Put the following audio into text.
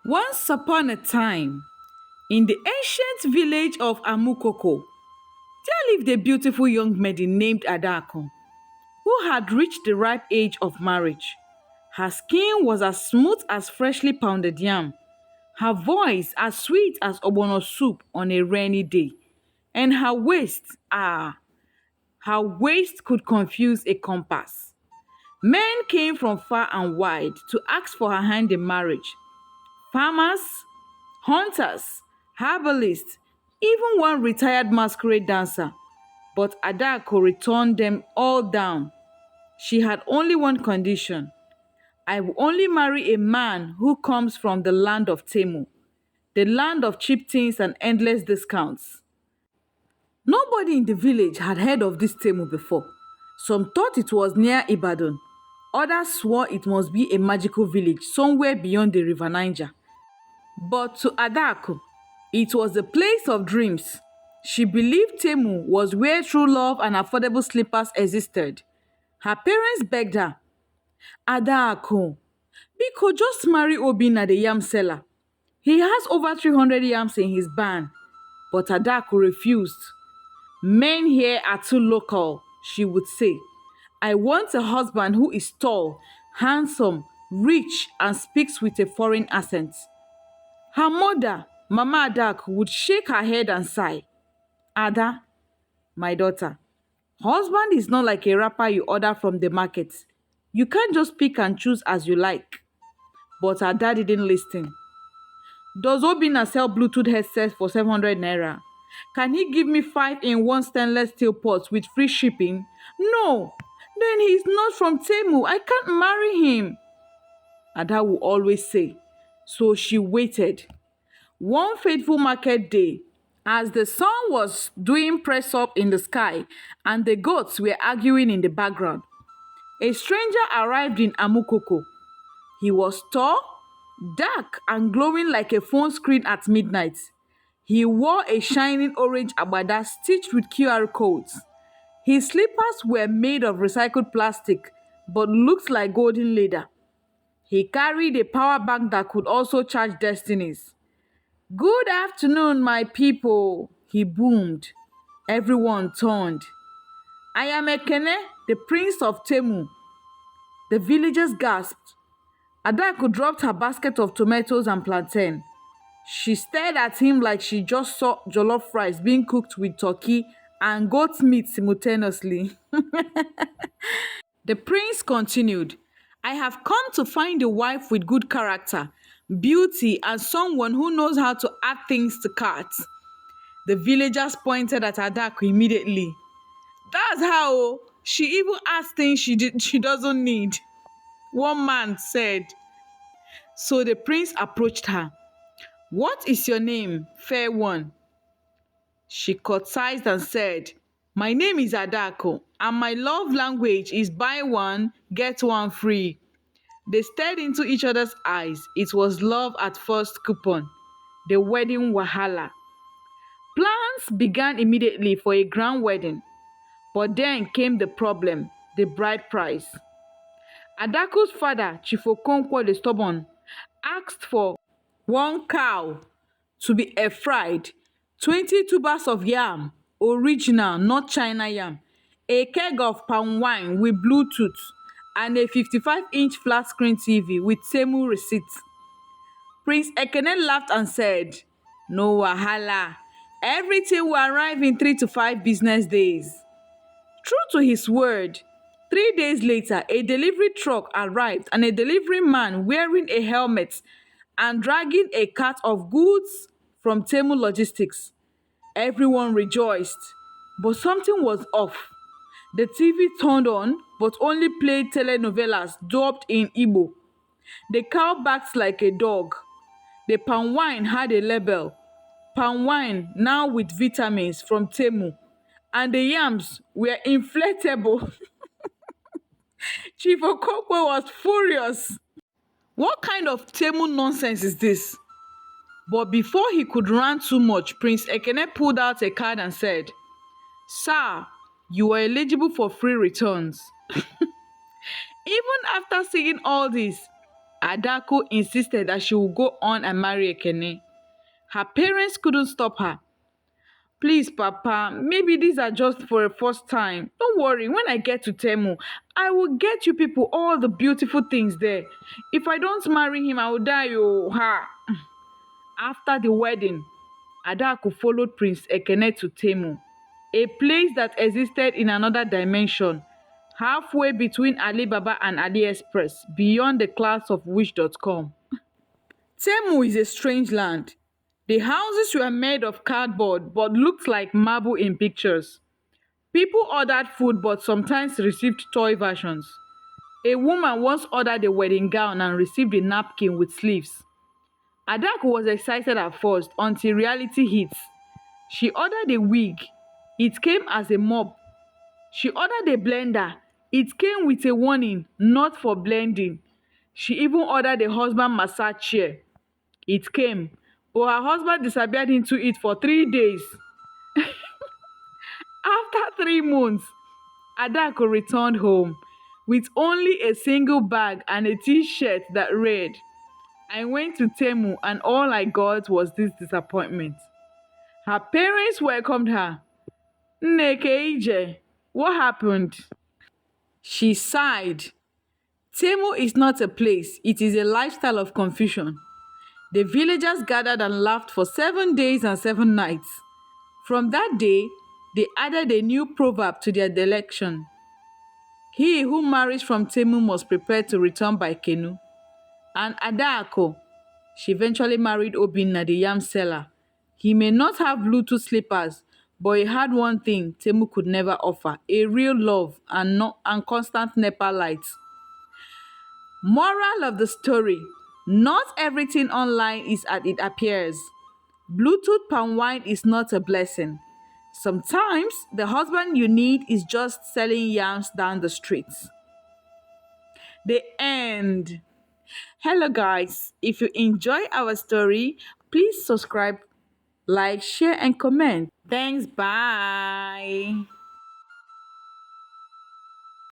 Once upon a time, in the ancient village of Amukoko, there lived a beautiful young maiden named Adako, who had reached the ripe age of marriage. Her skin was as smooth as freshly pounded yam, her voice as sweet as obono soup on a rainy day, and her waist could confuse a compass. Men came from far and wide to ask for her hand in marriage. Farmers, hunters, herbalists, even one retired masquerade dancer. But Adako returned them all down. She had only one condition. I will only marry a man who comes from the land of Temu, the land of cheap things and endless discounts. Nobody in the village had heard of this Temu before. Some thought it was near Ibadan. Others swore it must be a magical village somewhere beyond the river Niger. But to Adako, it was the place of dreams. She believed Temu was where true love and affordable slippers existed. Her parents begged her, Adako, Biko just marry Obina the yam seller. He has over 300 yams in his barn. But Adako refused. Men here are too local, she would say. I want a husband who is tall, handsome, rich, and speaks with a foreign accent. Her mother, Mama Adak, would shake her head and sigh. Ada, my daughter, husband is not like a wrapper you order from the market. You can't just pick and choose as you like. But Ada didn't listen. Does Obina sell Bluetooth headsets for 700 naira? Can he give me 5-in-1 stainless steel pots with free shipping? No, then he's not from Temu. I can't marry him. Ada will always say. So she waited. One fateful market day, as the sun was doing press up in the sky and the goats were arguing in the background, a stranger arrived in Amukoko. He was tall, dark, and glowing like a phone screen at midnight. He wore a shining orange abada stitched with QR codes. His slippers were made of recycled plastic but looked like golden leather. He carried a power bank that could also charge destinies. Good afternoon, my people, he boomed. Everyone turned. I am Ekene, the prince of Temu. The villagers gasped. Adako dropped her basket of tomatoes and plantain. She stared at him like she just saw jollof rice being cooked with turkey and goat meat simultaneously. The prince continued, I have come to find a wife with good character, beauty, and someone who knows how to add things to carts. The villagers pointed at Adako immediately. That's how she even adds things she doesn't need. One man said. So the prince approached her. What is your name, fair one? She curtsied and said, my name is Adako, and my love language is buy one, get one free. They stared into each other's eyes. It was love at first coupon. The wedding wahala. Plans began immediately for a grand wedding. But then came the problem, the bride price. Adako's father, Chief Okonkwo the Stubborn, asked for one cow to be air fried, 20 tubers of yam, original, not China yam, a keg of palm wine with Bluetooth, and a 55-inch flat screen TV with Temu receipts. Prince Ekene laughed and said, no wahala, everything will arrive in 3 to 5 business days. True to his word, 3 days later, a delivery truck arrived and a delivery man wearing a helmet and dragging a cart of goods from Temu Logistics. Everyone rejoiced, but something was off. The TV turned on, but only played telenovelas dubbed in Igbo. The cow barked like a dog. The palm wine had a label, palm wine now with vitamins from Temu, and the yams were inflatable. Chief Okokwe was furious. What kind of Temu nonsense is this? But before he could rant too much, Prince Ekene pulled out a card and said, Sir, you are eligible for free returns. Even after seeing all this, Adako insisted that she would go on and marry Ekene. Her parents couldn't stop her. Please, Papa, maybe these are just for a first time. Don't worry, when I get to Temu, I will get you people all the beautiful things there. If I don't marry him, I will die. Oh, ha. After the wedding, Adaku followed Prince Ekene to Temu, a place that existed in another dimension, halfway between Alibaba and AliExpress, beyond the clouds of Wish.com. Temu is a strange land. The houses were made of cardboard but looked like marble in pictures. People ordered food but sometimes received toy versions. A woman once ordered a wedding gown and received a napkin with sleeves. Adaku was excited at first until reality hits. She ordered a wig. It came as a mop. She ordered a blender. It came with a warning, not for blending. She even ordered a husband massage chair. It came, but her husband disappeared into it for 3 days. After 3 months, Adako returned home with only a single bag and a t-shirt that read, I went to Temu and all I got was this disappointment. Her parents welcomed her. Nneke Ije, what happened? She sighed. Temu is not a place, it is a lifestyle of confusion. The villagers gathered and laughed for 7 days and 7 nights. From that day, they added a new proverb to their election. He who marries from Temu must prepare to return by canoe. And Adaako, she eventually married Obinna the yam seller. He may not have Bluetooth slippers, but he had one thing Temu could never offer, a real love and constant NEPA lights. Moral of the story, not everything online is as it appears. Bluetooth palm wine is not a blessing. Sometimes the husband you need is just selling yams down the streets. The end. Hello guys, if you enjoy our story, please subscribe, like, share and comment. Thanks, bye.